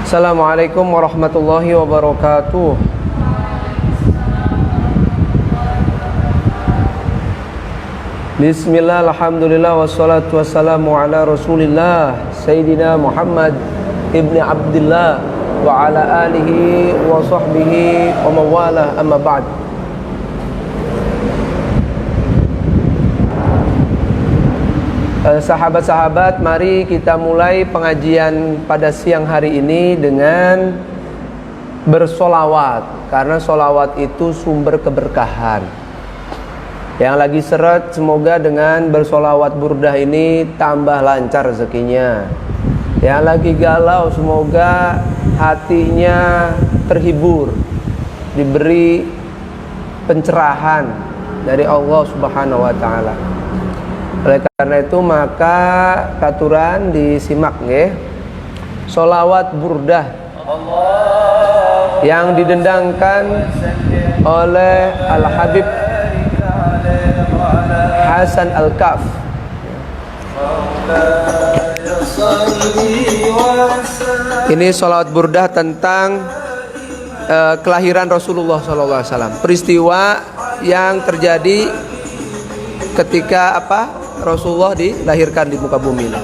Assalamualaikum warahmatullahi wabarakatuh. Bismillah, alhamdulillah, wassalatu wassalamu ala rasulillah Sayyidina Muhammad ibni Abdillah wa ala alihi wa sahbihi wa mawalah, amma ba'd. Sahabat-sahabat, mari kita mulai pengajian pada siang hari ini dengan bersolawat, karena solawat itu sumber keberkahan. Yang lagi seret, semoga dengan bersolawat burdah ini tambah lancar rezekinya. Yang lagi galau, semoga hatinya terhibur, diberi pencerahan dari Allah Subhanahu wa Ta'ala. Oleh karena itu, maka katuran disimak nggih. Solawat burdah yang didendangkan oleh Al-Habib Hasan Al-Kaf. Ini solawat burdah tentang kelahiran Rasulullah SAW. Peristiwa yang terjadi ketika Rasulullah dilahirkan di muka bumi ini.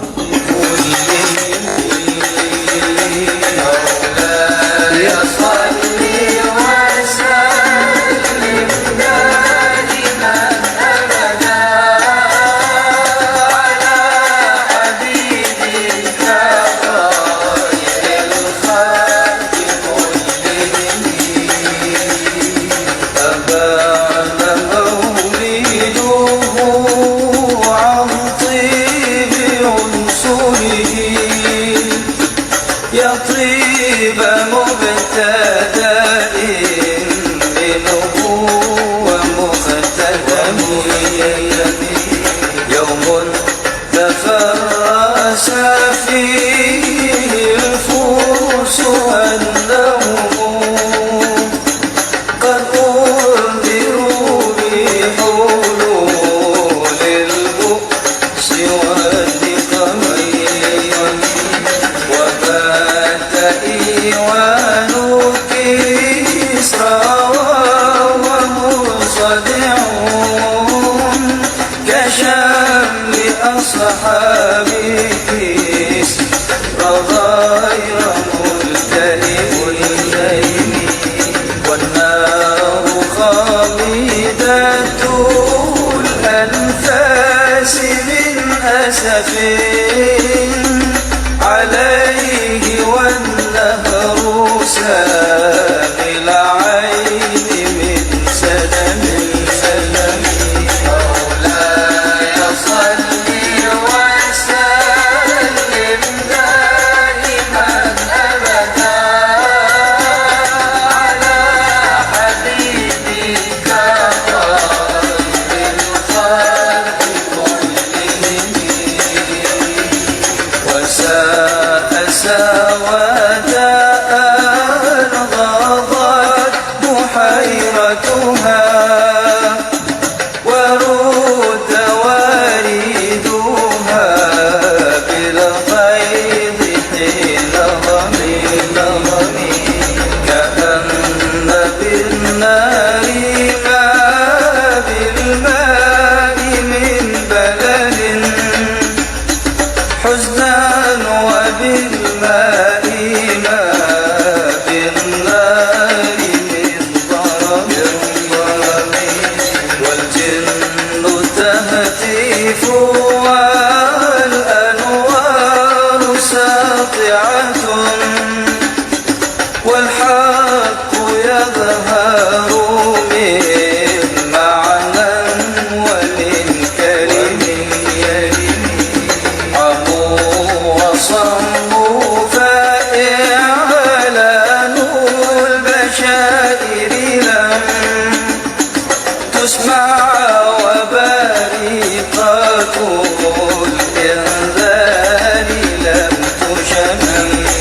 كل إنذار لم تشمل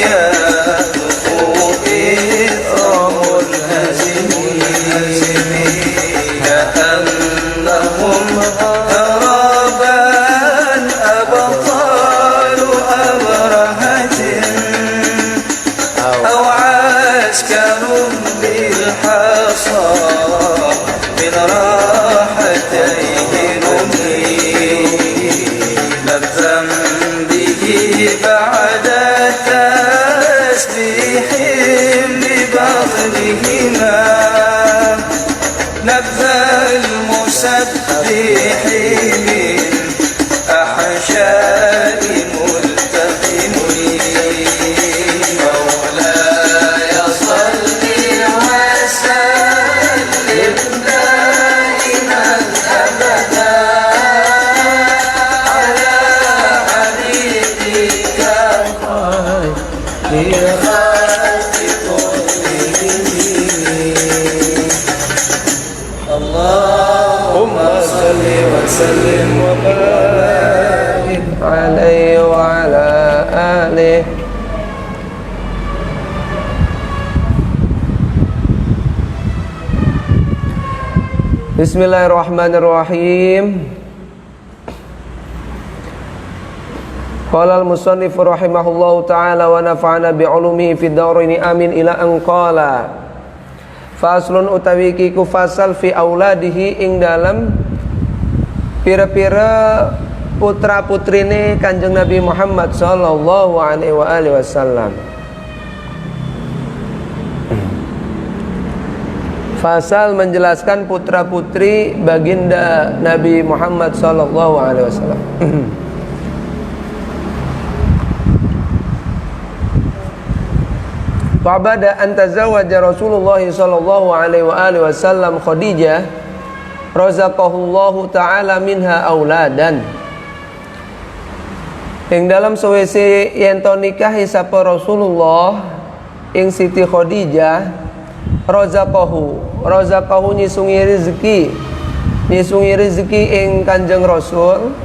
يذوق إثر منهزمين كأنهم هربا أبطال أبرهة أو عسكر بالحصى من راحتيه نمي لبثا به بعد تسبيح ببطنهما لبث المسبح من أحشاء ملتقمين مولاي صل وسلم دائما أبدا على حبيبك خير الخلق كلهم اللهم صل وسلم وبارك عليه وعلى آله. Bismillahirrahmanirrahim. Qala al-musannif rahimahullahu ta'ala wa nafa'ana bi'ulumihi fid dharaini amin ila an qala faslun utawi kiku fasal fi auladihi ing dalam pira-pira putra putrine Kanjeng Nabi Muhammad sallallahu alaihi wasallam. Fasal menjelaskan putra putri baginda Nabi Muhammad sallallahu alaihi wasallam. Fa'bada an tazawwaja Rasulullah sallallahu alaihi wasallam Khadijah razaqahullahu ta'ala minha auladan. Ing dalam sawise yen to nikahi sapa Rasulullah ing Siti Khadijah razaqahu nyisungi rezeki ing Kanjeng Rasul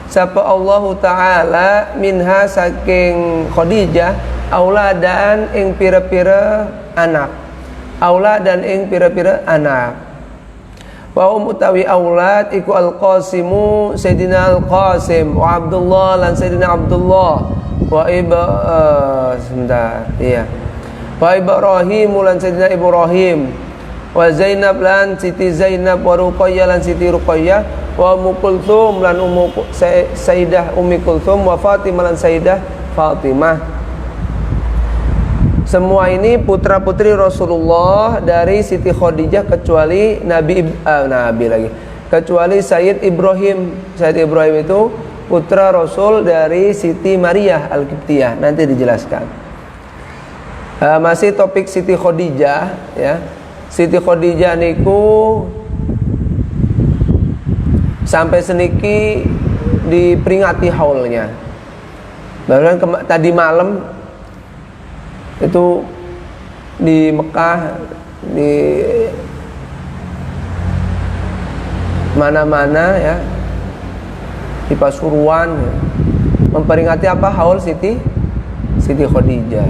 sapa Allah taala minha saking Khadijah auladan ing pira-pira anak auladan ing pira-pira anak wa utawi aulad iku Al-Qasimu Sayyidina Al-Qasim wa Abdullah lan Sayyidina Abdullah wa wa Ibrahim lan Sayyidina Ibrahim wa Zainab lan Siti Zainab wa Ruqayyah lan Siti Ruqayyah wa Ummu Kulthum lan Sayyidah Ummi Kulthum wa Fatimah lan Sayyidah Fatimah. Semua ini putra-putri Rasulullah dari Siti Khadijah kecuali Nabi kecuali Sayyid Ibrahim. Sayyid Ibrahim itu putra Rasul dari Siti Maryah Al-Qibtiyah, nanti dijelaskan. Masih topik Siti Khadijah ya. Siti Khadijah niku sampai seniki diperingati haulnya. Bahkan tadi malam itu di Mekah, di mana-mana ya, di Pasuruan ya, memperingati apa haul Siti Khadijah.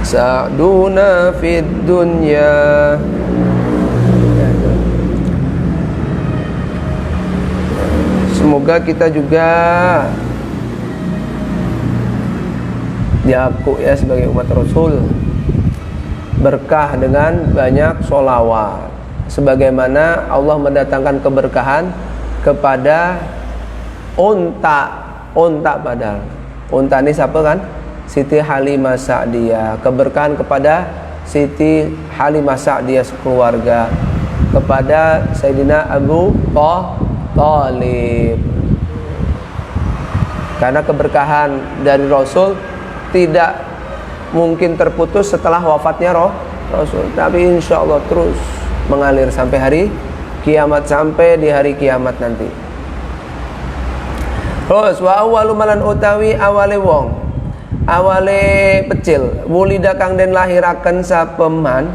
Sa'duna fid dunya. Semoga kita juga diaku ya sebagai umat Rasul berkah dengan banyak sholawat, sebagaimana Allah mendatangkan keberkahan kepada unta padahal unta ini siapa kan? Siti Halimah Sa'diyah. Keberkahan kepada Siti Halimah Sa'diyah sekeluarga, kepada Sayyidina Abu Thalib. Karena keberkahan dari Rasul tidak mungkin terputus setelah wafatnya Rasul, tapi insya Allah terus mengalir sampai hari kiamat, sampai di hari kiamat nanti. Terus wa awwalu malan utawi awale wong, awale pecil, wulida kang den lahiraken sapeman,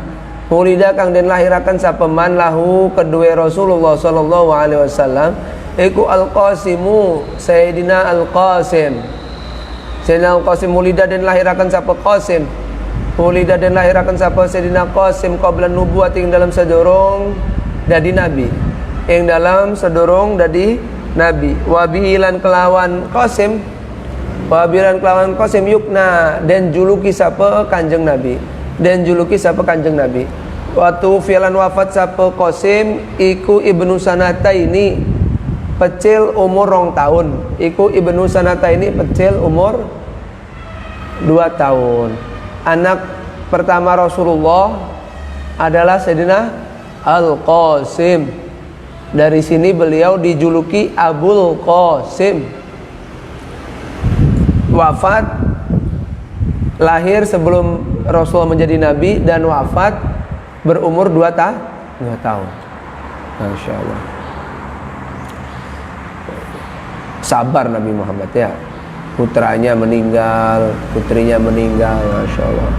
wulida kang den lahiraken sapeman lahu kedue Rasulullah sallallahu alaihi wasallam iku Al-Qasimu Sayyidina Al-Qasim. Sayyidina Qasim mulida den lahirakan sapa Qasim. Mulida den lahirakan sapa Sayyidina Qasim qabla nubuwat ing dalam sedurung dadi nabi. Ing dalam sedurung dadi nabi. Wa bilan kelawan Qasim. Wa bilan kelawan Qasim yukna den juluki sapa Kanjeng Nabi. Den juluki sapa Kanjeng Nabi. Waktu filan wafat sapa Qasim iku ibnu sanataini pecil umur 2 tahun. Iku ibnu sanataini pecil umur 2 tahun. Anak pertama Rasulullah adalah Sayyidina Al-Qasim. Dari sini beliau dijuluki Abul Qasim. Wafat lahir sebelum Rasulullah menjadi nabi dan wafat berumur 2 tahun. Masya Allah. Sabar Nabi Muhammad ya. Putranya meninggal, putrinya meninggal, Masya Allah.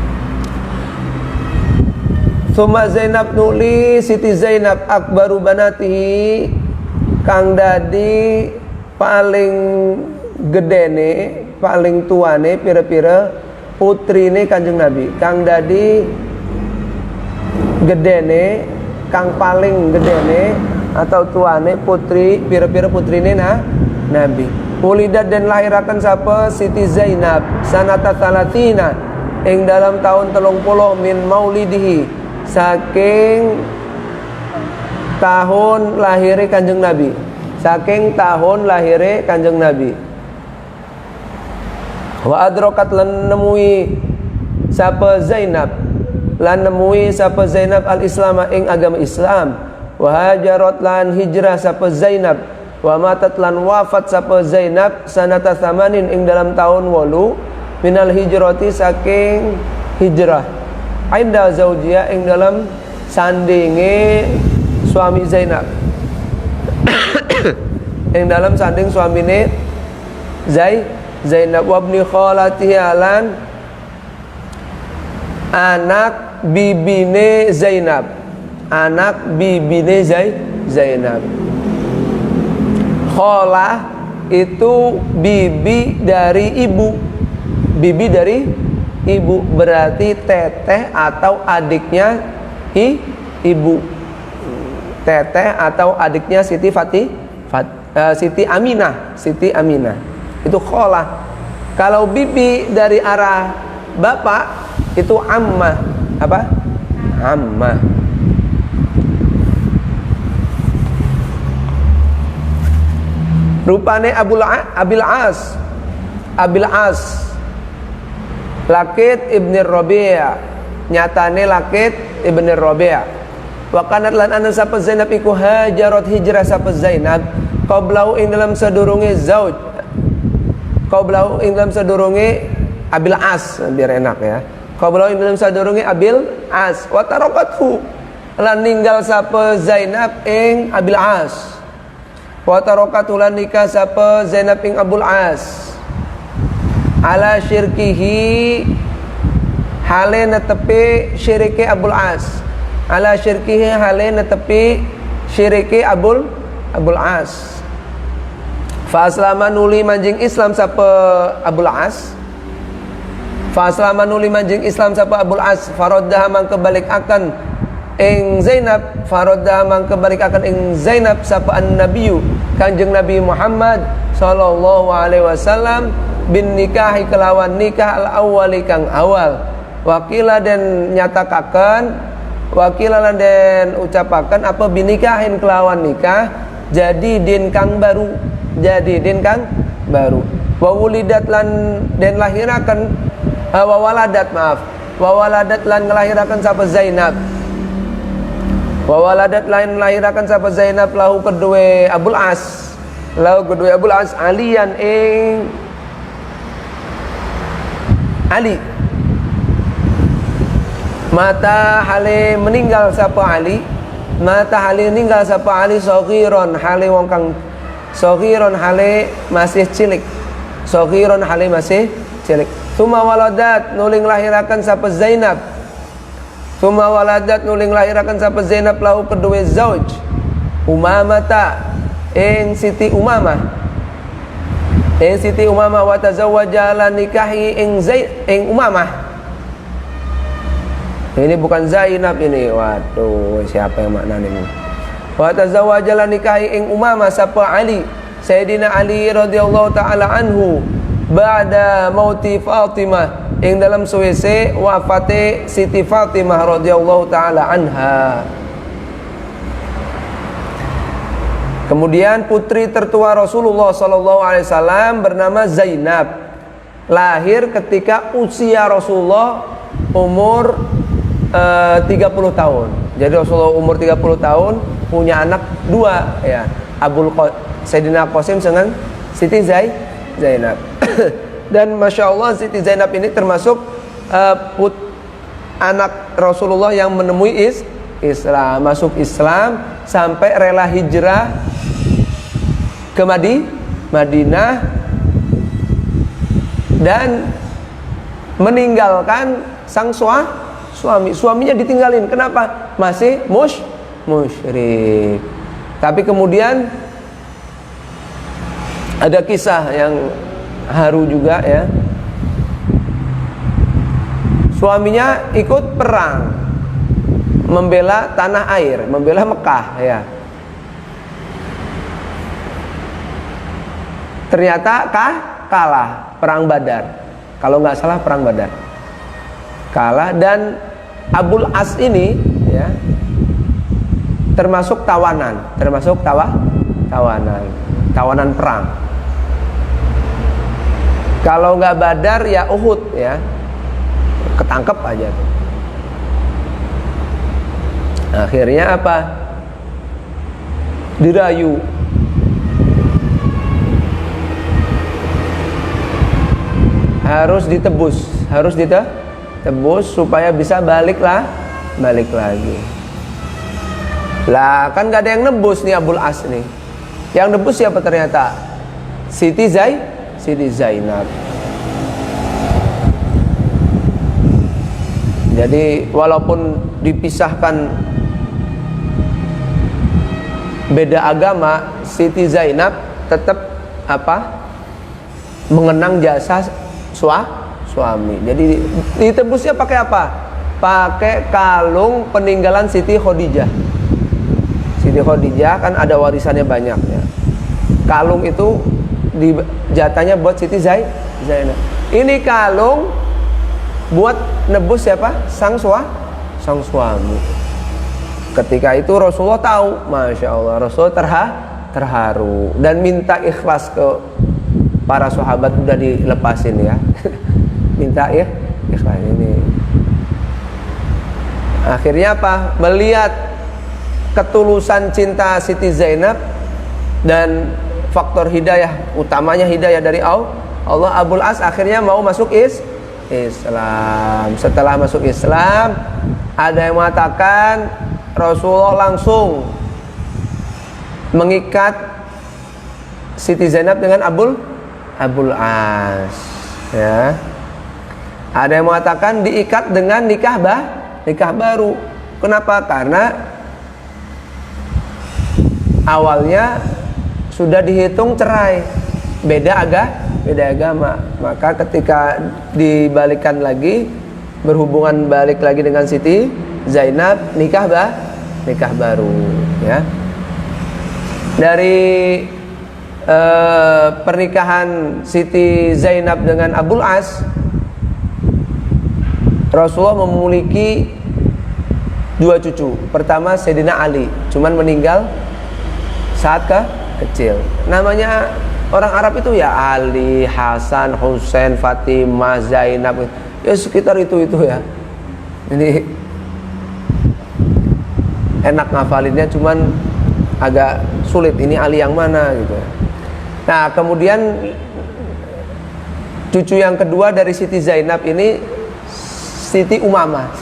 Suma Zainab nuli Siti Zainab akbaru banatihi kang dadi paling gedene, paling tuane pira-pira putrine Kanjeng Nabi. Kang dadi gedene, kang paling gedene atau tuane putri pira-pira putrine Nabi. Ulidat dan lahirakan sapa Siti Zainab sanata salatina ing dalam tahun 30 min maulidihi saking tahun lahire Kanjeng Nabi. Saking tahun lahire Kanjeng Nabi. Wa adrakat lan nemui sapa Zainab lan nemui sapa Zainab al-Islam ing agama Islam. Wa hajarat lan hijrah sapa Zainab. Wa matat lan wafat sapa Zainab sanata samanin ing dalam tahun 8 minal hijrati saking hijrah. Ainda zaujia ing dalam sandinge suami Zainab. Ing dalam sanding suamine Zainab wabni khalatihi alan anak bibine Zainab. Anak bibine Zainab. Khalah itu bibi dari ibu. Bibi dari ibu berarti teteh atau adiknya ibu. Teteh atau adiknya Siti Siti Aminah. Siti Aminah. Itu khalah. Kalau bibi dari arah bapak itu ammah. Apa? Ammah. Rupane Abil As Lakit ibn Rabi', nyatane Lakit ibn Rabi'. Wa kanat lan ana sapa Zainab iku hajarat hijrah sapa Zainab qablau ing dalam sedurunge zauj. Qablau ing dalam sedurunge Abil As, biar enak ya. Qablau ing dalam sedurunge Abil As wa tarakathu lan ninggal sapa Zainab ing Abil As. Wa tarakathu lan nikah sapa Zainab ing Abul As. Ala syirkihi hale netepi syirike Abul As. Ala syirkihi hale netepi syirike Abul As. Fa aslama nuli manjing Islam sapa Abul As. Fa aslama nuli manjing Islam sapa Abul As. Faraddah mangke balik akan ing Zainab. Faraddah mangke balik akan ing Zainab sapa an-nabiyyu Kanjeng Nabi Muhammad sallallahu alaihi wasallam bin nikahi kelawan nikah al-awwali kang awal. Wakila dan nyatakaken, wakila dan ucapaken apa binikahin kelawan nikah jadi din kang baru. Jadi din kang baru. Wa wulidat lan den lahiraken wa waladat maaf. Wa waladat lan ngelahiraken sapa Zainab. Wa waladat lan lahiraken sapa Zainab lahu kedue Abul As. Lahu kedue Abul As alian ing Ali. Mata hale meninggal sapa Ali. Mata hale meninggal sapa Ali saghiron hale wong kang saghiron hale masih cilik. Saghiron hale masih cilik. Suma waladat nuling lahirakan sapa Zainab. Suma waladat nuling lahirakan sapa Zainab lahu kedua zauj Umamata ing Siti Umamah. Siti Umamah wa tazawwaja lan nikahi ing Umamah. Ini bukan Zainab ini. Waduh, siapa yang makna ini? Wa tazawwaja lan nikahi ing Umamah sapa Ali. Sayyidina Ali radhiyallahu taala anhu ba'da mauti Fatimah ing dalam suwese wafate Siti Fatimah radhiyallahu taala anha. Kemudian putri tertua Rasulullah sallallahu alaihi wasallam bernama Zainab, lahir ketika usia Rasulullah umur 30 tahun. Jadi Rasulullah umur 30 tahun punya anak dua ya, Sayyidina Qasim dengan Siti Zainab. Dan Masya Allah Siti Zainab ini termasuk anak Rasulullah yang menemui Islam, masuk Islam sampai rela hijrah ke Madinah dan meninggalkan sang suaminya ditinggalin. Kenapa? Masih musyrik. Tapi kemudian ada kisah yang haru juga ya. Suaminya ikut perang membela tanah air, membela Mekah ya. Ternyata kalah perang Badar. Kalau nggak salah perang Badar. Kalah dan Abul As ini ya termasuk tawanan perang. Kalau nggak Badar ya Uhud ya, ketangkep aja tuh. Akhirnya apa? Dirayu. Harus ditebus supaya bisa balik lagi. Lah kan gak ada yang nebus nih Abul As nih. Yang nebus siapa ternyata? Siti Zainab. Jadi walaupun dipisahkan beda agama, Siti Zainab tetap mengenang jasa suami. Jadi ditebusnya pakai apa? Pakai kalung peninggalan Siti Khadijah. Siti Khadijah kan ada warisannya banyak ya. Kalung itu jatahnya buat Siti Zainab. Ini kalung buat nebus siapa? Sang suami. Ketika itu Rasulullah tahu, Masya Allah, Rasulullah terharu dan minta ikhlas ke para sahabat, udah dilepasin ya. Minta ya ikhlas ini. Akhirnya apa? Melihat ketulusan cinta Siti Zainab dan faktor hidayah, utamanya hidayah dari Allah, Abul As akhirnya mau masuk Islam. Setelah masuk Islam, ada yang mengatakan Rasulullah langsung mengikat Siti Zainab dengan Abul As ya. Ada yang mengatakan diikat dengan nikah baru. Kenapa? Karena awalnya sudah dihitung cerai, beda agama. Maka ketika dibalikan lagi, berhubungan balik lagi dengan Siti Zainab, nikah baru ya. Dari pernikahan Siti Zainab dengan Abul As, Rasulullah memiliki 2 cucu. Pertama Sayyidina Ali, cuman meninggal saat kecil. Namanya orang Arab itu ya Ali, Hasan, Husain, Fatimah, Zainab, ya sekitar itu ya. Ini enak ngafalinnya, cuman agak sulit. Ini Ali yang mana gitu. Nah kemudian cucu yang kedua dari Siti Zainab ini Siti Umamah.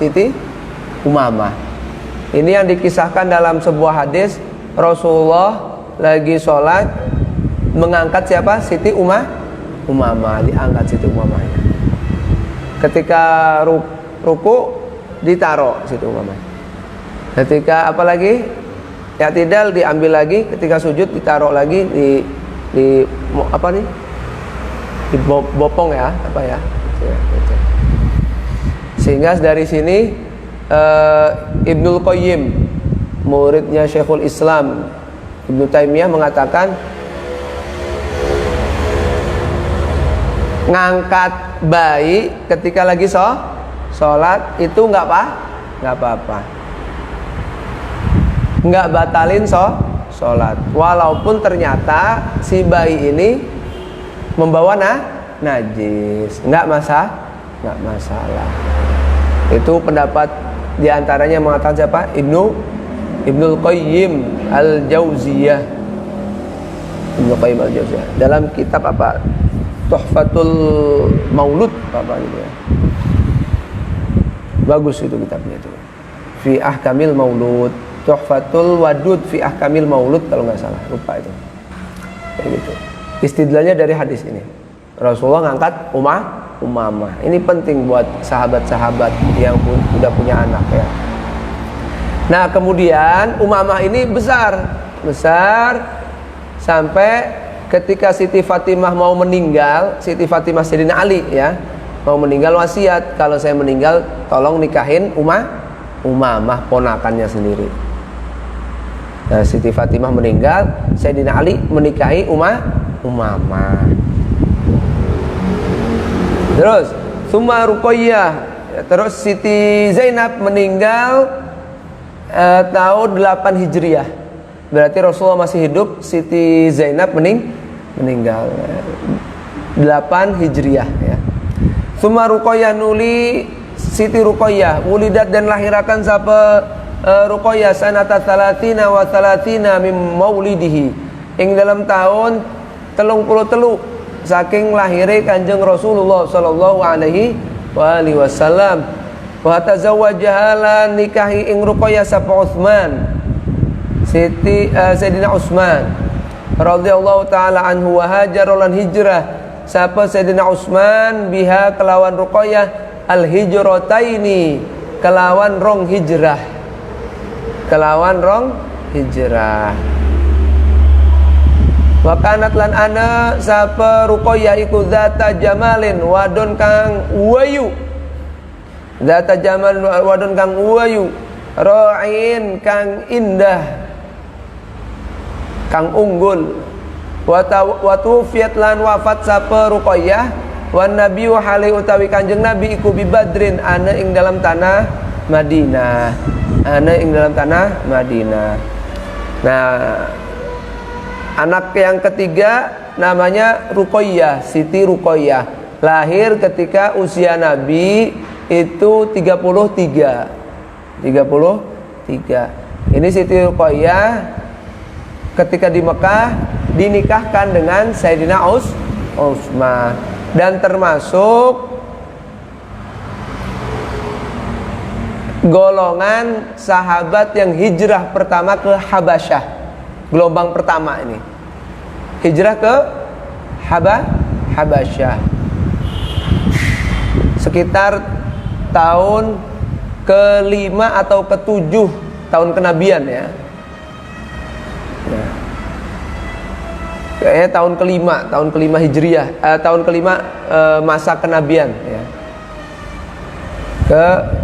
Ini yang dikisahkan dalam sebuah hadis, Rasulullah lagi sholat mengangkat siapa? Siti Umamah, diangkat Siti Umamah. Ketika ruku ditaruh Siti Umamah. Ketika apalagi i'tidal diambil lagi, ketika sujud ditaruh lagi di Bopong ya, apa ya? Gitu. Sehingga dari sini Ibnul Qayyim, muridnya Syekhul Islam Ibnu Taimiyah, mengatakan ngangkat bayi ketika lagi sholat itu nggak apa-apa, nggak batalin sholat, walaupun ternyata si bayi ini membawa najis, nggak masalah. Itu pendapat diantaranya mengatakan siapa? Ibnul Qayyim Al-Jauziyah. Ibnul Qayyim Al-Jauziyah dalam kitab apa? Tuhfatul Maulud apa gitu ya. Bagus itu kitabnya itu. Fi Ahkamil Maulud, Tuhfatul Wadud fi Ahkamil Maulud kalau nggak salah, lupa itu. Kayak gitu. Istidlalnya dari hadis ini. Rasulullah ngangkat Umamah. Ini penting buat sahabat-sahabat yang sudah punya anak ya. Nah, kemudian Umamah ini besar sampai ketika Siti Fatimah mau meninggal, Siti Fatimah Sayyidina Ali ya, mau meninggal wasiat, kalau saya meninggal tolong nikahin Umamah, ponakannya sendiri. Nah, Siti Fatimah meninggal, Sayyidina Ali menikahi Umamah. Terus Summa Ruqayyah, terus Siti Zainab meninggal tahun 8 Hijriah. Berarti Rasulullah masih hidup, Siti Zainab meninggal 8 Hijriah ya. Summa Ruqayyah nuli Siti Ruqayyah wulidat dan lahirakan sapa Ruqayyah sanata 30 wa 30 min maulidihi, ing dalam tahun 33 saking lahire Kanjeng Rasulullah sallallahu alaihi wasallam. Wa tazawwajaha lan nikahi ing Ruqayyah sapa Utsman, Sayyidina Utsman radhiyallahu taala anhu, wa hajara lan hijrah sapa Sayyidina Utsman biha kelawan Ruqayyah al hijrataini, kelawan rong hijrah. Wa kanat lan ana sapa Ruqayyah iku zata jamalin, wadon kang wayu. Zata jamalin, wadon kang wayu, ra'in kang indah, kang unggul. Wa tufiat lan wafat sapa Ruqayyah wan nabi wa hali utawi Kanjeng Nabi iku bi Badrin, ana ing dalam tanah Madinah. Nah, anak yang ketiga namanya Ruqayyah, Siti Ruqayyah, lahir ketika usia Nabi itu 33. Ini Siti Ruqayyah ketika di Mekah dinikahkan dengan Sayyidina Utsman, dan termasuk golongan sahabat yang hijrah pertama ke Habasyah, gelombang pertama ini hijrah ke Habasyah sekitar tahun ke-5 atau ke-7 tahun kenabian ya. Kayaknya tahun kelima Hijriah, tahun kelima masa kenabian ya.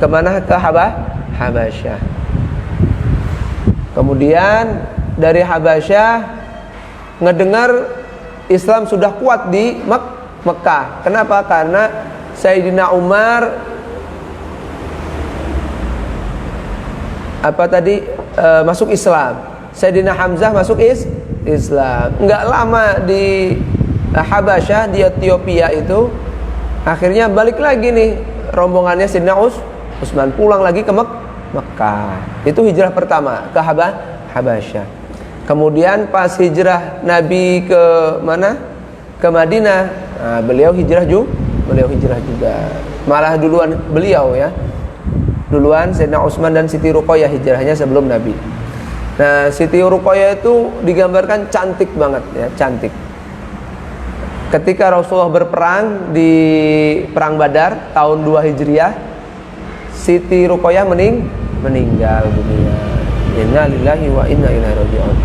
Ke mana? Ke Habasyah. Kemudian dari Habasyah ngedengar Islam sudah kuat di Mekah. Kenapa? Karena Sayyidina Umar masuk Islam, Sayyidina Hamzah masuk Islam. Enggak lama di Habasyah, di Ethiopia itu, akhirnya balik lagi nih rombongannya Sayyidina Utsman pulang lagi ke Mekah. Itu hijrah pertama ke Habasyah. Kemudian pas hijrah Nabi ke mana? Ke Madinah. Nah, beliau hijrah juga. Malah duluan beliau ya. Duluan Sayyidina Utsman dan Siti Ruqayyah hijrahnya sebelum Nabi. Nah, Siti Ruqayyah itu digambarkan cantik banget ya, cantik. Ketika Rasulullah berperang di Perang Badar tahun 2 Hijriah, Siti Ruqayyah meninggal dunia. Inna lillahi wa inna ilaihi raji'un.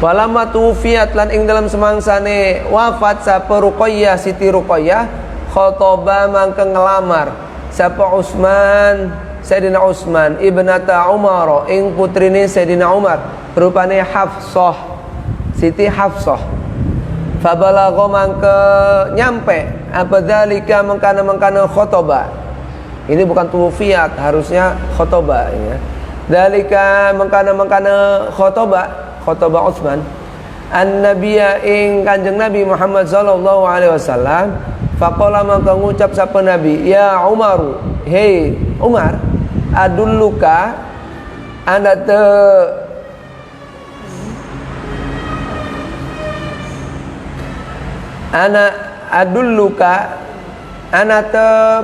Walamma tufiat lan ing dalam semangsane wafat sapa Ruqayyah Siti Ruqayyah khotoba mangke ngelamar sapa Utsman Sayyidina Utsman ibnata Umar ing putrine Sayyidina Umar rupane Hafsah Siti Hafsah. Fabalagha mangke nyampe apa dzalika mangkana khotoba. Ini bukan tufiat, harusnya khotoba ya. Dzalika mangkana khotoba Utsman an-nabiyya ing Kanjeng Nabi Muhammad sallallahu alaihi wasallam faqala maka ngucap sapa Nabi ya Umar hei Umar adulluka ana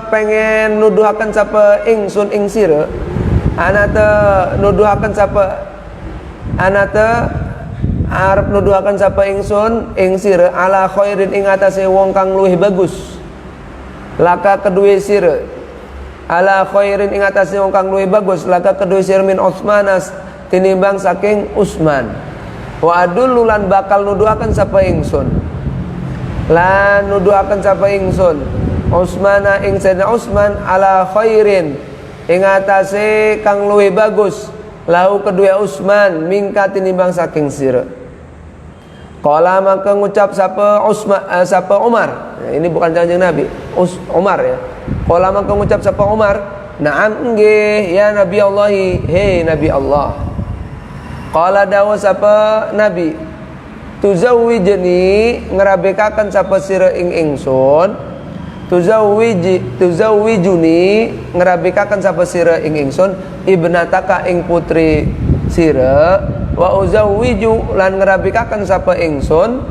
pengen nuduhaken sapa ingsun ing sira arep nuduhaken sapa ingsun ing sira ala khairin ing atase wong kang luwih bagus laka kedue sira ala khairin ing atase wong kang luwih bagus laka kedue sira min Utsmanas tinimbang saking Utsman wa adullu lan bakal nuduhaken sapa ingsun Utsmana ing Sayyidina Utsman ala khairin ing atase kang luwih bagus lahu kedua Utsman mingka tinimbang saking sira. Qala maka ngucap sapa Umar. Ya, ini bukan Kanjeng Nabi, Umar ya. Qala maka ngucap sapa Umar, "Na'am nggih ya Nabi Allah, hei Nabi Allah." Qala dawu sapa Nabi, "Tuzawwijni ngrabekaken sapa sira ing ingsun." Tuzawwijuni ngrabekaken sapa sira ing ingsun ibnataka ing putri sira wa uzawwiju lan ngrabekaken sapa ingsun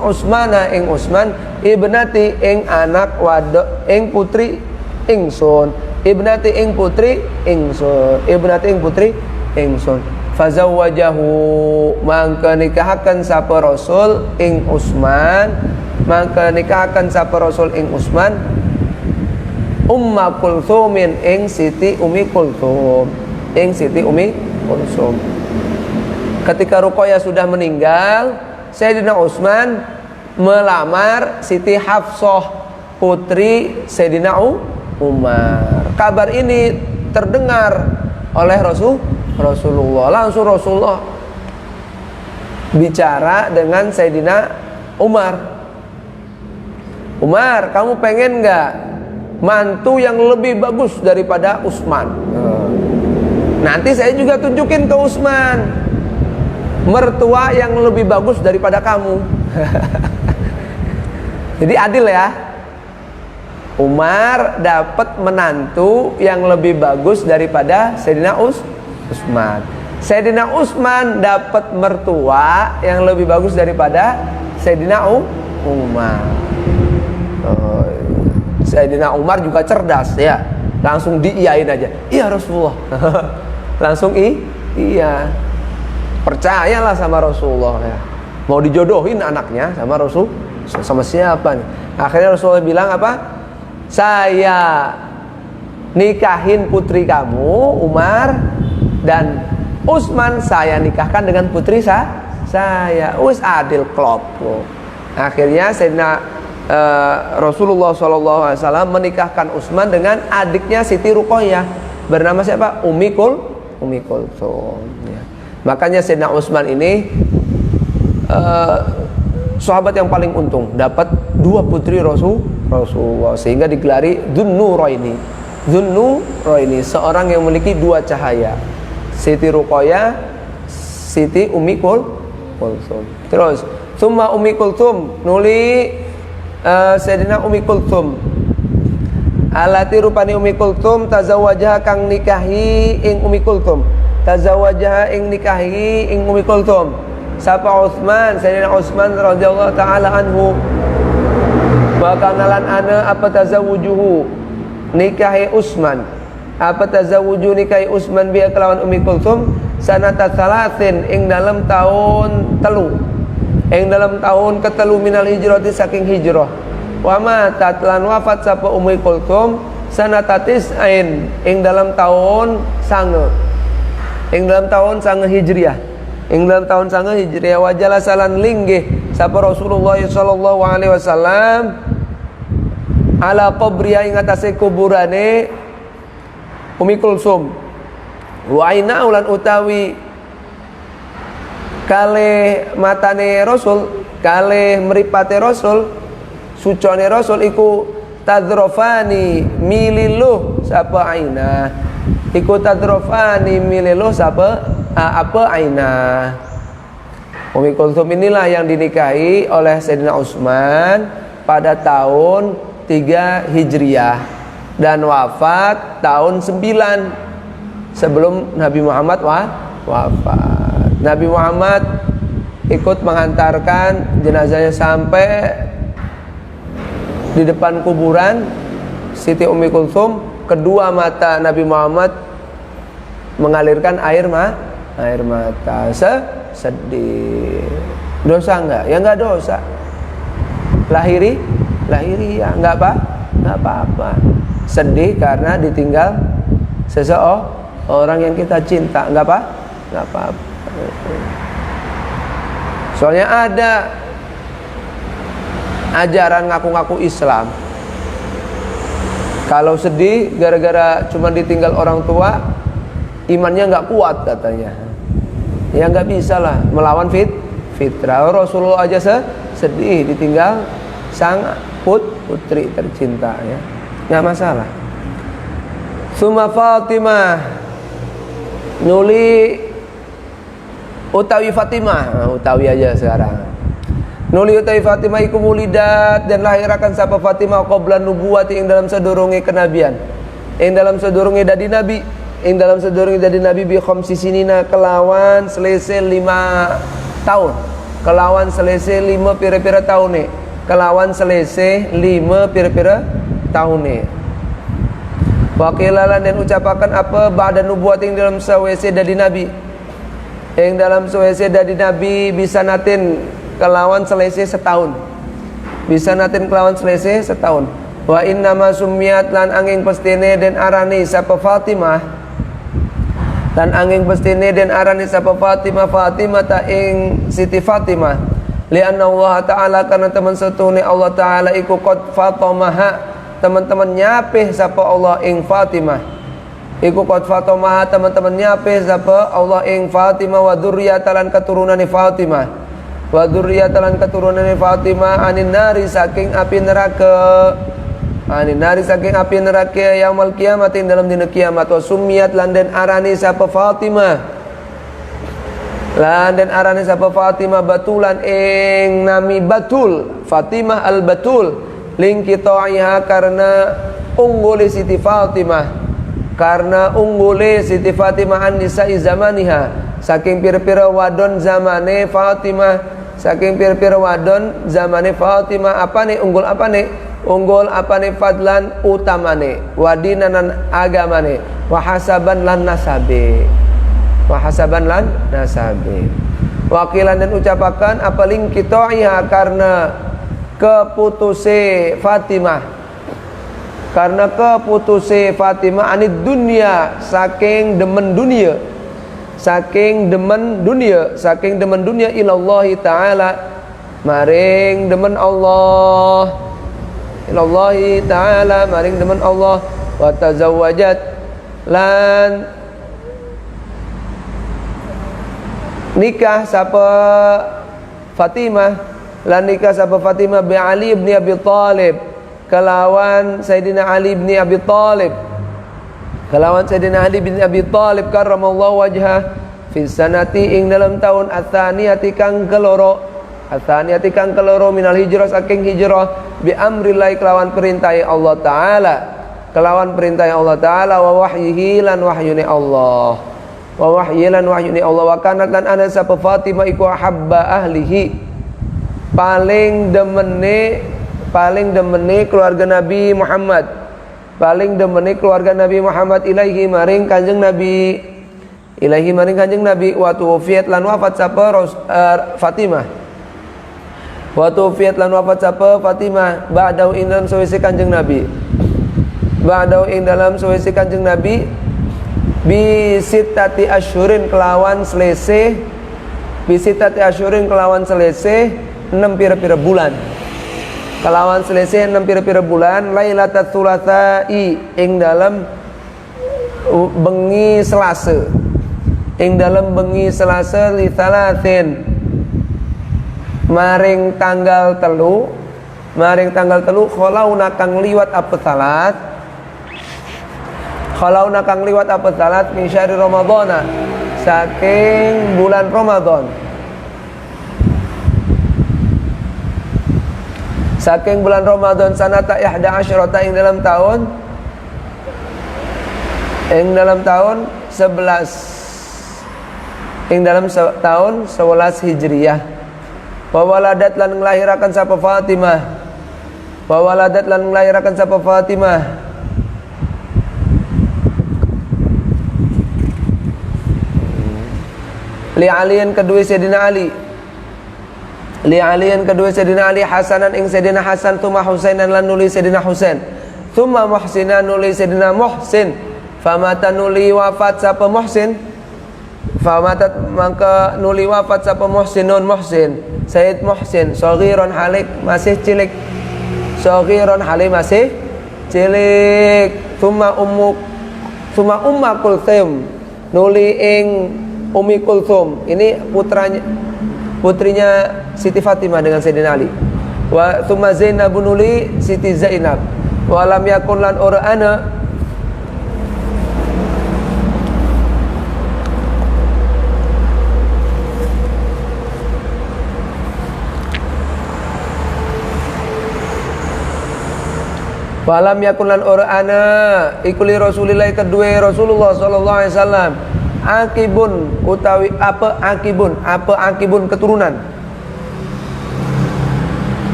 Utsmana ing Utsman ibnati ing anak wadok ing putri ingsun ibnati ing putri ingsun fazawwajahu mangka nikahaken sapa Rasul ing Utsman Umma Kulthumin ing Siti Umi Kulthum ketika Ruqayyah sudah meninggal Sayyidina Utsman melamar Siti Hafsah putri Sayyidina Umar. Kabar ini terdengar oleh Rasulullah. Langsung Rasulullah bicara dengan Sayyidina Umar, kamu pengen nggak mantu yang lebih bagus daripada Utsman? Nanti saya juga tunjukin ke Utsman mertua yang lebih bagus daripada kamu. Jadi adil ya. Umar dapat menantu yang lebih bagus daripada Sayyidina Utsman. Sayyidina Utsman dapat mertua yang lebih bagus daripada Sayyidina Umar. Sayyidina Umar juga cerdas ya, langsung diiyain aja, iya Rasulullah. Langsung iya, percayalah sama Rasulullah ya. Mau dijodohin anaknya sama Rasul, sama siapa nih? Akhirnya Rasulullah bilang apa? Saya nikahin putri kamu Umar, dan Utsman saya nikahkan dengan putri saya. Wis adil klop. Akhirnya Sayyidina Rasulullah SAW menikahkan Utsman dengan adiknya Siti Ruqayyah bernama siapa? Umi Kulthum ya. Makanya Sayyidina Utsman ini sahabat yang paling untung, dapat dua putri Rasulullah, sehingga digelari Dzunnuraini, seorang yang memiliki dua cahaya, Siti Ruqayyah, Siti Umi Kulthum. Terus summa Umi Kulthum nuli Sayyidina Umi Kulthum alati rupani Umi Kulthum tazawwajah kang nikahi ing Umi Kulthum sapa Utsman, Sayyidina Utsman radhiyallahu taala anhu wa kanalan ana apa tazawwujuhu nikahi Utsman nikahi Utsman biya kelawan Umi Kulthum sanata salasin ing dalam tahun telu ketelu minal hijrati saking hijrah wa matat lan wafat sapa Ummi Kulthum sanatatis ing dalam tahun sange hijriah ing dalam tahun sanga Hijriah wa jalasalan linggih sapa Rasulullah sallallahu alaihi wasallam ala qabriha ing atase kuburane Ummi Kulsum wa aina ulan utawi kalih matane Rasul kalih mripate Rasul sucone Rasul iku tadrofani mililuh sapa aina iku tadrofani mililuh sapa apa aina. Ummi Kulsum inilah yang dinikahi oleh Sayyidina Utsman pada tahun 3 Hijriah dan wafat tahun 9 sebelum Nabi Muhammad wafat. Nabi Muhammad ikut mengantarkan jenazahnya sampai di depan kuburan Siti Ummi Kulsum. Kedua mata Nabi Muhammad mengalirkan air mata. Sedih. Dosa enggak? Ya enggak dosa. Lahiri ya enggak apa-apa. Sedih karena ditinggal seseorang yang kita cinta, enggak apa-apa. Soalnya ada ajaran ngaku-ngaku Islam. Kalau sedih gara-gara cuma ditinggal orang tua, imannya nggak kuat katanya. Ya nggak bisa lah melawan fitrah. Rasulullah aja sedih ditinggal sang putri tercinta ya, nggak masalah. Suma Fatimah nuli utawi Fatimah, utawi aja sekarang. Nuli utawi Fatimah iku mulidat dan lahirakan sapa Fatimah qabla nubuwati ing dalam sedurunge kenabian. Ing dalam sedurunge dadi nabi, ing dalam sedurunge dadi nabi bi khamsi sinina kelawan selese 5 tahun. Kelawan selese 5 pira-pira tahune. Kelawan selese 5 pira-pira tahune. Wakilalan dan ucapakan apa ba'da nubuwati ing dalam sawise dadi nabi. Ing dalam sawise dadi nabi bisa natin kelawan selesai setahun. Bisa natin kelawan selesai setahun. Wa inna ma summiat lan angin pestine den arani sapa Fatimah. Lan angin pestine den arani sapa Fatimah ta ing Siti Fatimah. Li anna Allah taala karena teman setune Allah taala iku qad fatamaha teman-teman nyapih sapa Allah ing Fatimah. Iku qad fatamaha teman-teman nyapih sapa Allah ing Fatimah wa dzurriyyatan keturunane Fatimah. Wa dzurriyyatan keturunan Fatimah anin nari saking api neraka. Anin nari saking api neraka yaumul kiamat dalam dina kiamat. Wa summiyat lan den arani sapa Fatimah. Lan den arani sapa Fatimah batulan ing nami Batul. Fatimah al-Batul ling kitaiha karena unggule Siti Fatimah. Karena unggule Siti Fatimah an nisa'i zamaniha saking pira-pira wadon zamane Fatimah. Saking pir-pir wadon zamane Fatimah apa nih unggul apa nih? Unggul apa nih fadlan utamane wadinan agamane wahasaban lan nasabe. Wahasaban lan nasabe. Wakilan dan ucapakan apa ling kitaiha karena keputuse Fatimah. Karena keputuse Fatimah anid dunia saking demen dunia. Saking demen dunia ilallahi ta'ala maring demen Allah ilallahi ta'ala maring demen Allah wa tazawwajat lan nikah sapa Fatimah bi Ali ibn Abi Thalib kelawan Sayyidina Ali ibn Abi Thalib karramallahu wajhah fi sanati ing dalam tahun atsaniyati kang keloro minal hijrah saking hijrah bi amrillah kelawan perintah Allah taala wa wahyihi lan wahyune Allah wa kanat lan ana sapa Fatimah iku habba ahlihi paling demene keluarga Nabi Muhammad ilaihi maring Kanjeng Nabi wa tuwfiyat lan wafat sapa Fatimah ba'dahu ing dalam sawise Kanjeng Nabi bi sittati asyhurin kelawan selesai bisitati asyurin kelawan selesai 6 pira-pira bulan, kelawan selesai 6 pira-pira bulan, lailatul tsulatsa'i ing dalam bengi Selasa, ing dalam bengi Selasa li salatin maring tanggal telu, khalauna kang liwat apa salat, khalauna kang liwat apa salat min syahri ramadhana saking bulan Ramadan, saking bulan Ramadan sanata 11 ing dalam tahun 11 ing dalam tahun 11 Hijriyah. Wa waladat lan nglahiraken sapa Fatimah, wa waladat lan nglahiraken sapa Fatimah li aliyan kedua Sayyidina Ali, li aliyan kedua Sayyidina Ali Hasanan ing Sayyidina Hasan, tuma Husainan lan nuli Sayyidina Husain, tuma Muhsinan nuli Sayyidina Muhsin, famata nuli wafat sapa Muhsin, famatat maka nuli wafat sapa Muhsinun Muhsin, Sayyid Muhsin saghiron halik masih cilik, saghiron halik masih cilik, tuma Umma Kulthum nuli ing Ummi Kulthum, ini putrinya Siti Fatimah dengan Sayyidina Ali. Wa tuma Zainab nuli Siti Zainab, wa lam yakun lan ora ana walam yakun lan ora ana ikuli Rasulillah kedua Rasulullah sallallahu alaihi wasallam akibun utawi apa akibun keturunan,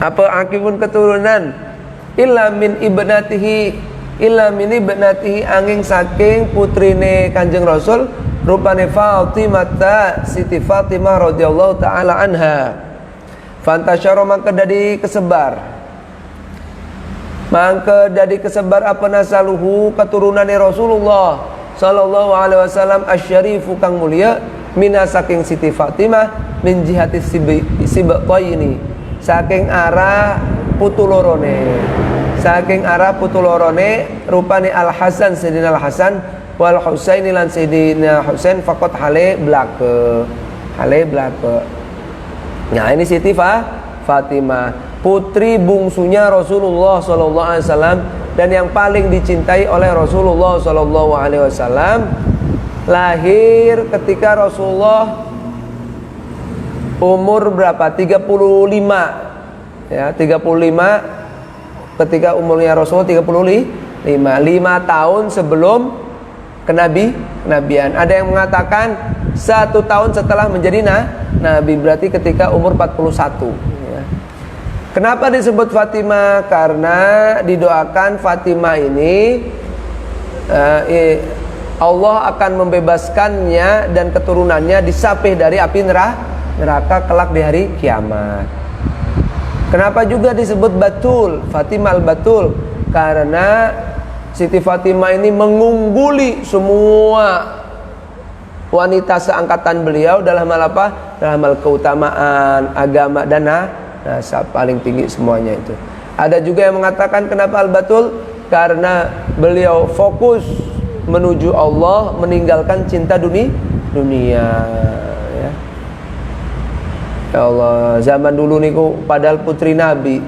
apa akibun keturunan illa min ibnatihi angin saking putrine Kanjeng Rasul rupane Fatimah, Siti Fatimah radhiyallahu taala anha. Fantasyara mangka dadi kesebar apa nasaluhu keturunane Rasulullah sallallahu alaihi wasallam asyarifu kang mulia mina saking Siti Fatimah min jihati sibtaini saking arah putulorone, rupane Al Hasan Sayyidina Al Hasan wal Husaini lan Sayyidina Husain faqat hale blake. Nah ini Siti Fatimah, putri bungsunya Rasulullah sallallahu alaihi wasallam dan yang paling dicintai oleh Rasulullah sallallahu alaihi wasallam, lahir ketika Rasulullah umur berapa? 35. Ya, 35 ketika umurnya Rasulullah 35, 5 tahun sebelum kenabian. Ada yang mengatakan 1 tahun setelah menjadi nabi, berarti ketika umur 41 ya. Kenapa disebut Fatimah? Karena didoakan Fatimah ini Allah akan membebaskannya dan keturunannya disapih dari api neraka kelak di hari kiamat. Kenapa juga disebut Batul, Fatimah al-Batul? Karena Siti Fatimah ini mengungguli semua wanita seangkatan beliau dalam hal apa? Dalam hal keutamaan, agama dan nasab paling tinggi semuanya itu. Ada juga yang mengatakan kenapa al-Batul? Karena beliau fokus menuju Allah, meninggalkan cinta dunia. Ya. Ya Allah, zaman dulu niku padahal putri Nabi,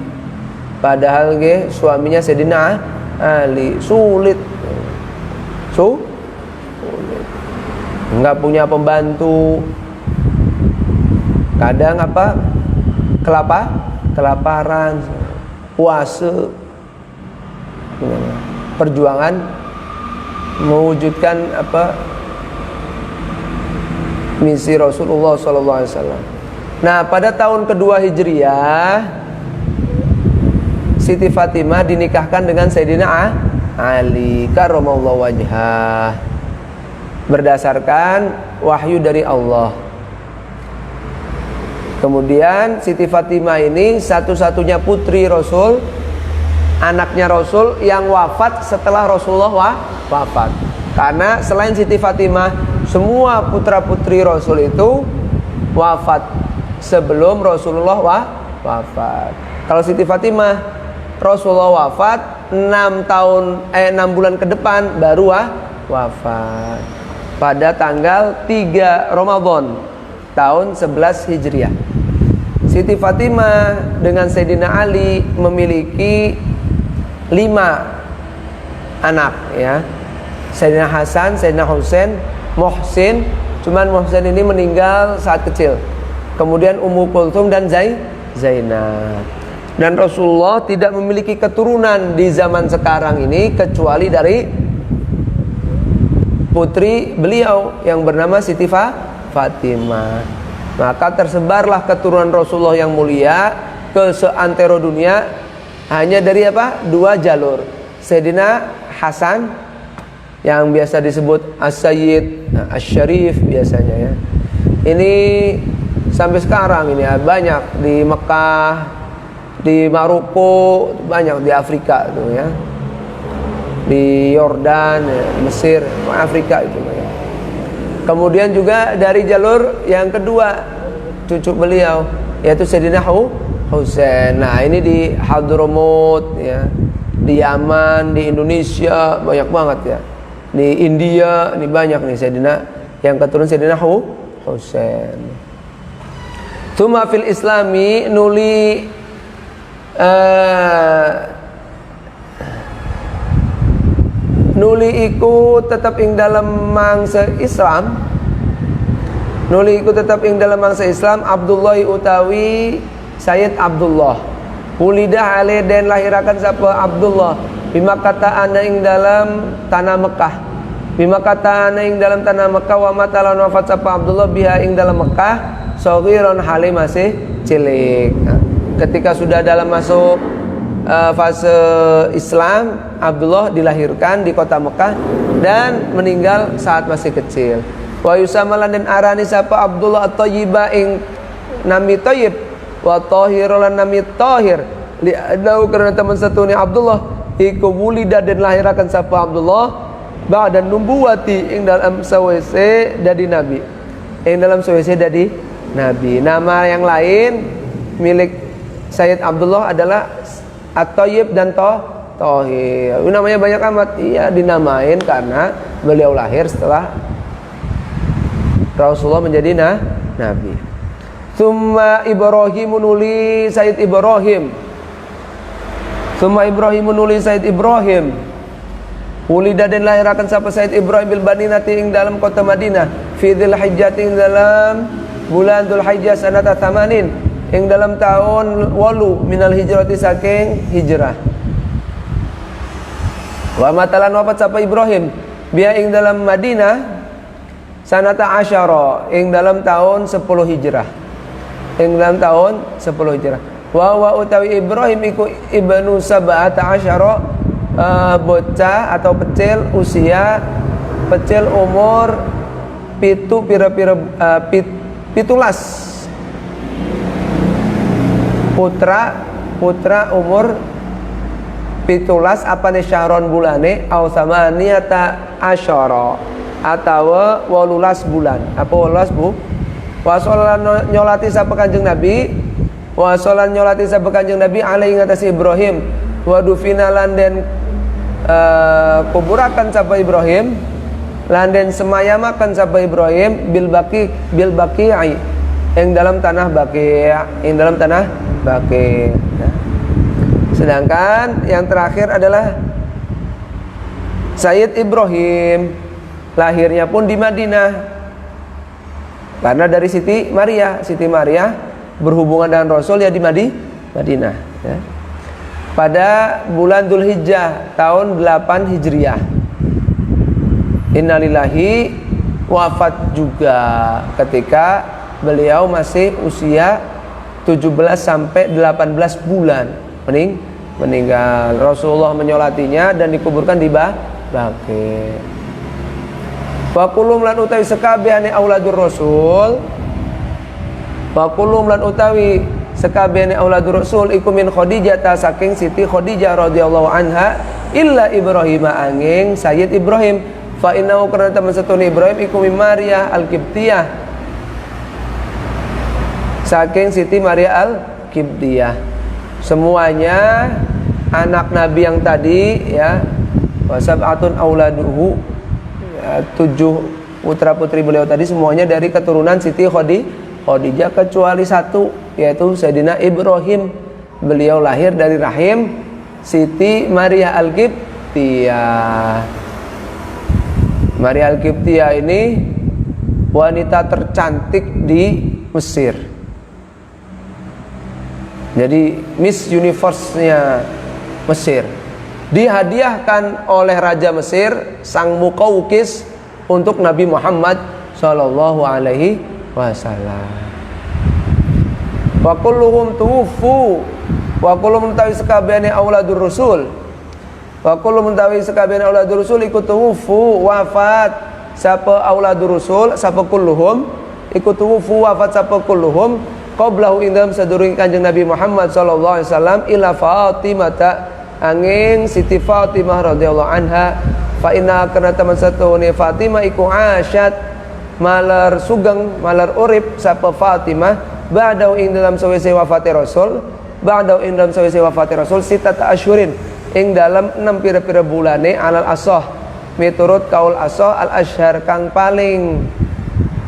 padahal suaminya Sayyidina Ali, sulit. Enggak punya pembantu, kadang kelaparan, puasa, perjuangan mewujudkan misi Rasulullah SAW. Nah pada tahun kedua Hijriyah Siti Fatimah dinikahkan dengan Sayyidina Ali karramallahu wajhah berdasarkan wahyu dari Allah. Kemudian Siti Fatimah ini satu-satunya putri Rasul, anaknya Rasul yang wafat setelah Rasulullah wafat. Karena selain Siti Fatimah, semua putra-putri Rasul itu wafat sebelum Rasulullah wafat. Kalau Siti Fatimah, Rasulullah wafat 6 bulan ke depan baru wafat. Pada tanggal 3 Ramadan tahun 11 Hijriah. Siti Fatimah dengan Sayyidina Ali memiliki 5 anak ya. Sayyidina Hasan, Sayyidina Husain, Muhsin. Cuman Muhsin ini meninggal saat kecil. Kemudian Ummu Kulthum dan Zainab. Dan Rasulullah tidak memiliki keturunan di zaman sekarang ini kecuali dari putri beliau yang bernama Siti Fatimah. Maka tersebarlah keturunan Rasulullah yang mulia ke seantero dunia hanya dari apa? 2 jalur. Sayyidina Hasan yang biasa disebut As-Sayyid, As-Syarif biasanya ya. Ini sampai sekarang ini banyak di Mekah, di Maroko, banyak di Afrika itu ya. Di Yordan, ya, Mesir, Afrika itu ya. Kemudian juga dari jalur yang kedua cucu beliau yaitu Sayyidina Husain. Nah, ini di Hadramaut ya. Di Yaman, di Indonesia banyak banget ya. Di India ini banyak nih Sayyidina yang keturunan Sayyidina Husain. Tsumma fil Islami nuli nuli iku tetap ing dalam mangsa Islam. Nuli iku tetap ing dalam mangsa Islam Abdullah utawi Sayyid Abdullah. Ulidah ale dan lahirakan sapa Abdullah bima kata ana ing dalam tanah Mekah. Bima kata ana ing dalam tanah Mekah wa matalan wafat sapa Abdullah biha ing dalam Mekah saghiron hale masih cilik. Nah, ketika sudah dalam masuk fase Islam, Abdullah dilahirkan di kota Mekah dan meninggal saat masih kecil. Wa yusamalan dan arani sapa Abdullah at-Thayyiba ing nami Thayyib wa Tahir lan nami Tahir li adau karena teman satu ni Abdullah iku wulida dan lahirakan sapa Abdullah ba'da nubuwati ing dalam sawise dadi nabi. Ing dalam sawise dadi nabi. Nama yang lain milik Sayyid Abdullah adalah At-Thayyib dan Tahir. Namanya banyak amat. Iya, dinamain karena beliau lahir setelah Rasulullah menjadi nabi. Tsumma Ibrahim nuli Sayyid Ibrahim. Tsumma Ibrahim nuli Sayyid Ibrahim. Ulida dan lahirakan sapa Sayyid Ibrahim bil Madinati ing dalam kota Madinah fi Dzulhijjah ing dalam bulan Dzulhijjah sanata 80 ing dalam tahun 8 minal hijrati saking hijrah. Wa matalan wafat sapa Ibrahim biya ing dalam Madinah sanata asyara ing dalam tahun 10 hijrah. Ing dalam tahun 10 hijrah. Wa utawi Ibrahim iku ibnu sab'ata asyara bocah atau pecil usia pecil umur pitulas putra umur pitulas apa nih syahron bulane au samaniyata asyara atawa 18 bulan apa 18 bu wasolan nyolati sapa Kanjeng Nabi wasolan nyolati sapa Kanjeng Nabi alaihi ngatasi Ibrahim wa dufina landen kuburakan sapa Ibrahim landen semayamakan sapa Ibrahim bil baqi'i yang dalam tanah Baqi', yang dalam tanah Baqi'. Nah. Sedangkan yang terakhir adalah Sayyid Ibrahim, lahirnya pun di Madinah. Karena dari Siti Maria berhubungan dengan Rasul ya di Madinah. Ya. Pada bulan Dzulhijjah tahun 8 Hijriah. Innalillahi wafat juga ketika beliau masih usia 17 sampai 18 bulan meninggal. Rasulullah menyolatinya dan dikuburkan di Baqi'. Wa kulum lan utawi sekabehane auladur Rasul. Wa kulum lan utawi sekabehane auladur Rasul iku min Khadijah ta saking Siti Khadijah radhiyallahu anha illa Ibrahim angin Sayyid Ibrahim fa innahu kana teman satune Ibrahim iku Maria al-Qibtiyah saking Siti Maria al-Qibtiyah. Semuanya anak Nabi yang tadi ya, wasab'atun auladuhu ya, 7 putra putri beliau tadi semuanya dari keturunan Siti Khadijah kecuali satu, yaitu Sayyidina Ibrahim. Beliau lahir dari rahim Siti Maria al-Qibtiyah. Maria al-Qibtiyah ini wanita tercantik di Mesir. Jadi Miss Universe-nya Mesir. Dihadiahkan oleh Raja Mesir Sang Muqawqis untuk Nabi Muhammad sallallahu alaihi wasallam. Wa kulluhum tuwfu wa kulluhum tawi sakabehane auladur rasul. Wa kulluhum tawi sakabehane auladur rasul iku tuwfu wafat sapa auladur rasul sapa kulluhum iku tuwfu wafat sapa kulluhum qablahu indam sadurunge Kanjeng Nabi Muhammad sallallahu alaihi wasallam ila Fatimah angin Siti Fatimah radhiyallahu anha fa inna kana taman satune Fatimah iku asyad malar sugeng malar urip sapa Fatimah ba'da ing dalam sawise wafate Rasul ba'da ing dalam sawise wafate Rasul sitata asyurin ing dalam 6 pira-pira bulane alal asah miturut kaul asah al asyhar kang paling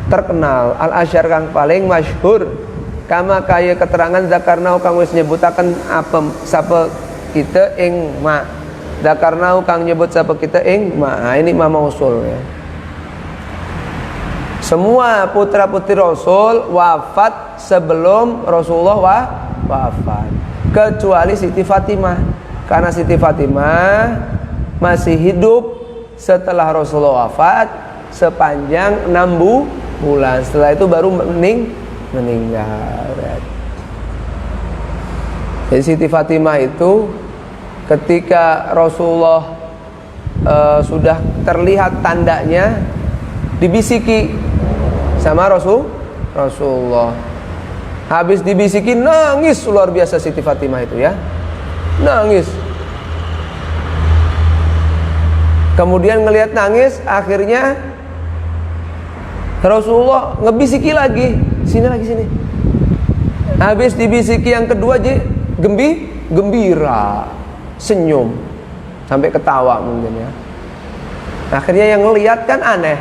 terkenal al asyhar kang paling masyhur kama kaya keterangan zakarna kang wis nyebutaken apa sapa kita ing ma zakarna kang nyebut sapa kita ing ma. Nah, ini ma mausul ya. Semua putra putri Rasul wafat sebelum Rasulullah wafat kecuali Siti Fatimah, karena Siti Fatimah masih hidup setelah Rasulullah wafat sepanjang 6 bulan. Setelah itu baru meninggal. Jadi Siti Fatimah itu ketika Rasulullah sudah terlihat tandanya dibisiki sama Rasulullah. Habis dibisiki nangis luar biasa Siti Fatimah itu ya. Nangis. Kemudian ngelihat nangis, akhirnya Rasulullah ngebisiki lagi. Sini lagi sini. Habis dibisiki yang kedua aja gembira, senyum sampai ketawa mungkin ya. Akhirnya yang ngelihat kan aneh.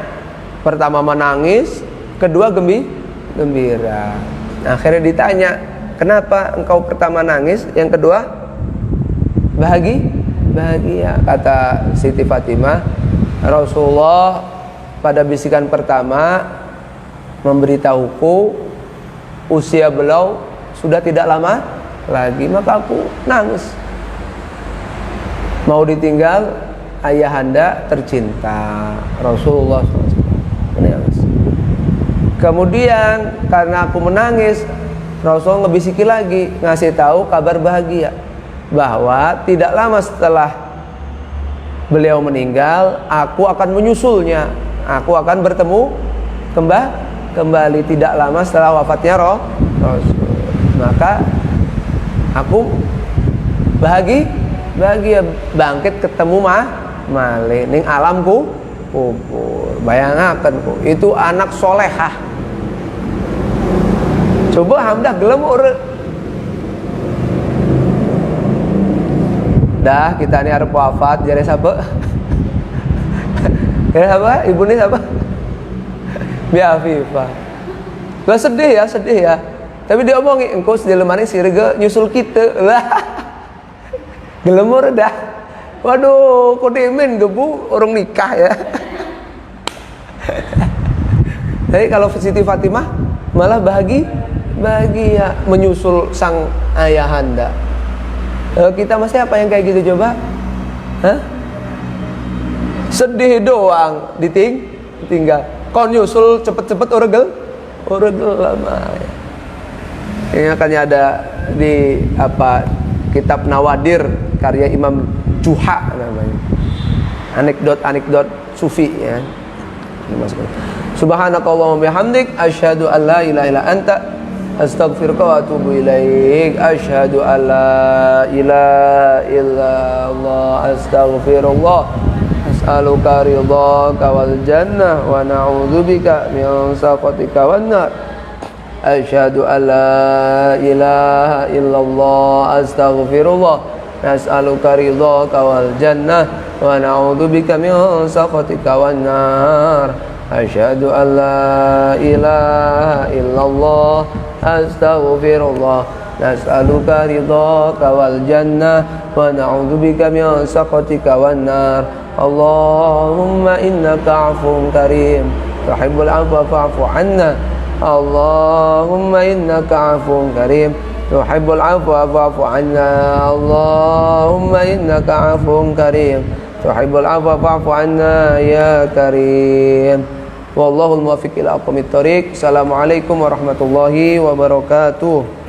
Pertama menangis, kedua gembira. Akhirnya ditanya, kenapa engkau pertama nangis, yang kedua bahagia? Kata Siti Fatimah, Rasulullah pada bisikan pertama memberitahuku usia beliau sudah tidak lama lagi, maka aku nangis. Mau ditinggal ayahanda tercinta Rasulullah SAW. Menangis. Kemudian karena aku menangis, Rasul ngebisiki lagi, ngasih tahu kabar bahagia bahwa tidak lama setelah beliau meninggal, aku akan menyusulnya, aku akan bertemu kembali tidak lama setelah wafatnya Rasul. Maka aku bahagia bangkit ketemu malih ning alamku kubur. Bayangaken ku, itu anak solehah. Coba Hamdah gelem urut. Dah kita ini arep wafat jare sapa? Ya apa? Ibu ini siapa? Bi Afifah. Lah sedih ya. Tapi dia omongin engkau sejelemane sirege nyusul kita. Lah. Gelemur dah. Waduh, kok demen gebu orang nikah ya. Jadi kalau Siti Fatimah malah bahagia menyusul sang ayahanda. Kita masih apa yang kayak gitu coba? Hah? Sedih doang ditinggal. Kau nyusul cepet-cepet orgel lama. Ini akan ada di apa kitab Nawadir karya Imam Juha namanya. Anekdot sufi ya. Subhanakallahumma bihamdik asyhadu an la ilaha illa anta astaghfiruka wa atubu ilaik. Asyhadu an la ilaha illallah astaghfirullah nas'aluka ridhaka wal jannah wa na'udzubika min sakhatika wan nar. Asyhadu an la ilaha illallah astaghfirullah nas'aluka ridhaka wal jannah wa na'udzubika min sakhatika wan nar. Asyhadu an la ilaha illallah astaghfirullah nas'aluka ridhaka wal jannah wa na'udzubika min sakhatika wan nar. Allahumma innaka 'afuwun karim tuhibbul 'afwa fa'fu 'anna. Allahumma innaka 'afuwun karim tuhibbul 'afwa fa'fu 'anna. Allahumma innaka 'afuwun karim tuhibbul 'afwa fa'fu 'anna ya karim. Wallahul muwaffiq ila aqwamit thoriq. Assalamualaikum warahmatullahi wabarakatuh.